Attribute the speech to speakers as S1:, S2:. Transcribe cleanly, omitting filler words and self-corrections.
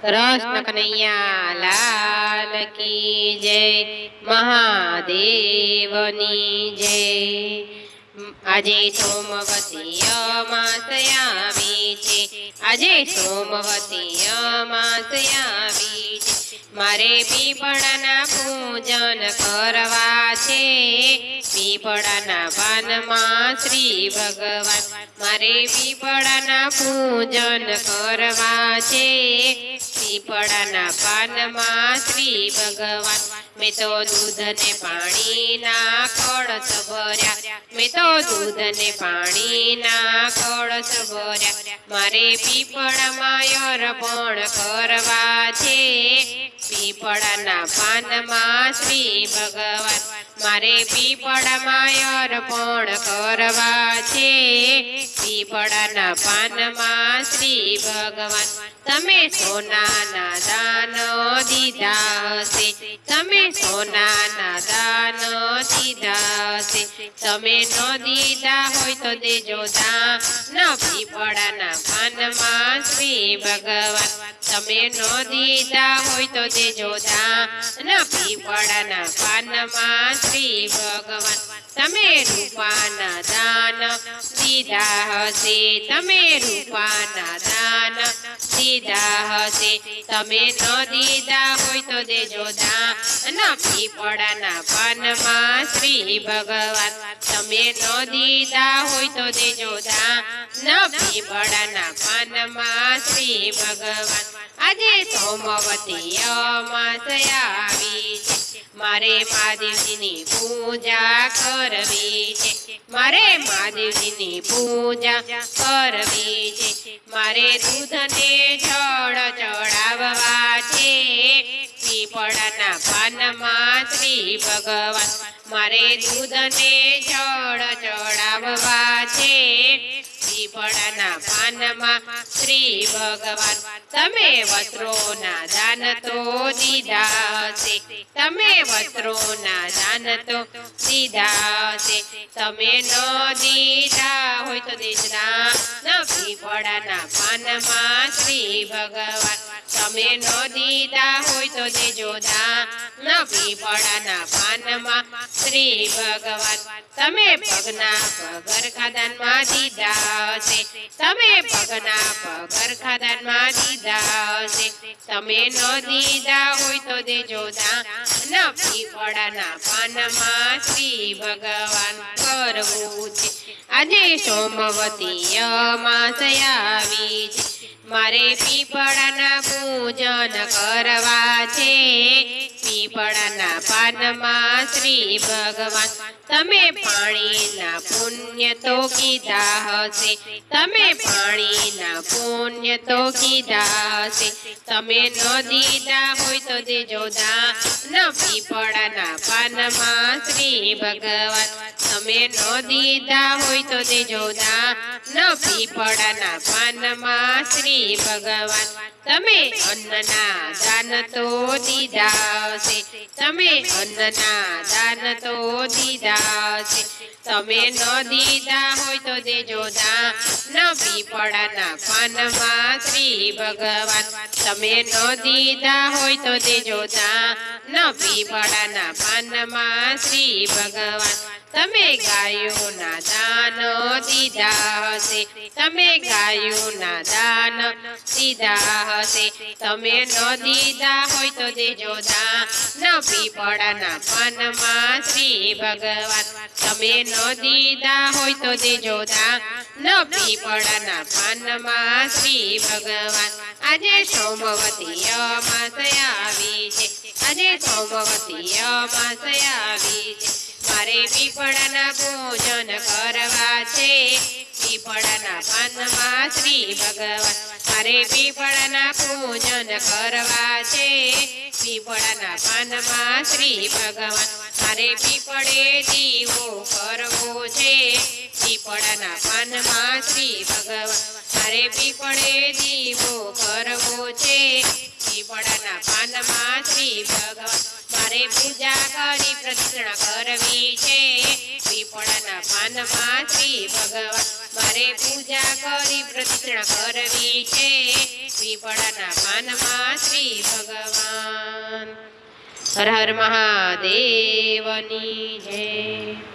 S1: કૃષ્ણ કનૈયા લાલ કી જય, મહાદેવની જય। આજે સોમવતી અમાસ આવી છે, આજે સોમવતી અમાસ આવી છે। મારે પીપળાના પૂજન કરવા છે, પીપળાના પાનમાં શ્રી ભગવાન। મારે પીપળાના પૂજન કરવા છે, પીપળાના પાનમાં શ્રી ભગવાન। મેં તો દૂધ ને પાણીના કળશ ભર્યા, મેં તો દૂધ ને પાણીના કળશ ભર્યા। મારે પીપળામાં અર્પણ કરવા છે, પીપળાના પાનમાં શ્રી ભગવાન। મારે પીપળામાં અર્પણ કરવા છે, પીપળાના પાનમાં શ્રી ભગવાન। તમે સોનાના દાન દીધા હશે, તમે સોનાના દાન દીધા હશે। તમે ન દીધા હોય તો દેજો દાન પીપળાના પાનમાં શ્રી ભગવાન। તમે ન દીધા હોય તો દેજો દાન પીપળાના પાનમાં શ્રી ભગવાન। તમે રૂપાના દાન દીધા હશે, તમે રૂપાના દાન દીધા હશે। તમે ન દીધા હોય તો દેજો દાન પીપળાના પાનમાં શ્રી ભગવાન। તમે ન દીધા હોય તો દેજો દાન પીપળાના પાનમાં શ્રી ભગવાન। આજે સોમવતી અમાસ આવી છે, મારે મહાદેવજીની પૂજા કરવી છે, મારે મહાદેવજીની પૂજા કરવી છે। મારે દૂધને જળ ચડાવવા છે, પીપળાના પાનમાં શ્રી ભગવાન। મારે દૂધને જળ ચડાવવા છે, પીપળાના પાનમાં શ્રી ભગવાન। તમે વસ્ત્રોના દાન તો દીધા હશે, તમે વસ્ત્રોના દાન તો દીધા હશે। તમે ન દીધા હોય તો દેજો દાન પીપળાના પાનમાં શ્રી ભગવાન। તમે ન દીધા હોય તો દેજો દાન પીપળાના પાનમાં શ્રી ભગવાન। તમે પગના પગરખા દાનમાં દીધા હશે, તમે પગના પગરખા દાનમાં દીધા હશે। તમે ન દીધા હોય તો દેજો દાન પીપળાના પાનમાં શ્રી ભગવાન કરવું છે। આજે સોમવતી અમાસ આવી છે, મારે પીપળાના પૂજન કરવા છે, પીપળાના પાનમાં શ્રી ભગવાન। તમે પાણીના પુણ્ય તો કીધા હશે, તમે પાણીના પુણ્ય તો કીધા હશે। તમે ન દીધા હોય તો દેજો દાન પીપળાના પાનમાં શ્રી ભગવાન। તમે ન દીધા હોય તો દેજો દાન પીપળાના પાનમાં શ્રી ભગવાન। તમે અન્નના દાન તો દીધા હશે, તમે અન્નના દાન તો દીધા હશે। તમે ન દીધા હોય તો દેજો દાન પીપળાના પાનમાં શ્રી ભગવાન। તમે ન દીધા હોય તો દેજો દાન પીપળાના પાનમાં શ્રી ભગવાન। તમે ગાયોના દાન દીધા હશે, તમે ગાયોના દાન દીધા હશે। તમે ન દીધા હોય તો દેજો દાન પીપળાના પાનમાં શ્રી ભગવાન। તમે ન દીધા હોય તો દેજો દાન પીપળાના પાનમાં શ્રી ભગવાન। આજે સોમવતી અમાસ આવી છે, આજે સોમવતી અમાસ આવી છે। મારે પીપળાના પૂજન કરવા છે, પીપળાના પાનમાં શ્રી ભગવાન। મારે પીપળાના પૂજન કરવા છે, પીપળાના પાનમાં શ્રી ભગવાન। મારે પીપળે દીવો કરવો છે, પીપળાના પાનમાં શ્રી ભગવાન। મારે પીપળે દીવો કરવો છે, પીપળાના પાનમાં શ્રી ભગવાન। મારે પૂજા કરી પ્રદક્ષિણા કરવી છે પીપળાના પાનમાં શ્રી ભગવાન મારે પૂજા કરી પ્રદક્ષિણા કરવી છે પીપળાના પાનમાં શ્રી ભગવાન હર હર મહાદેવની જય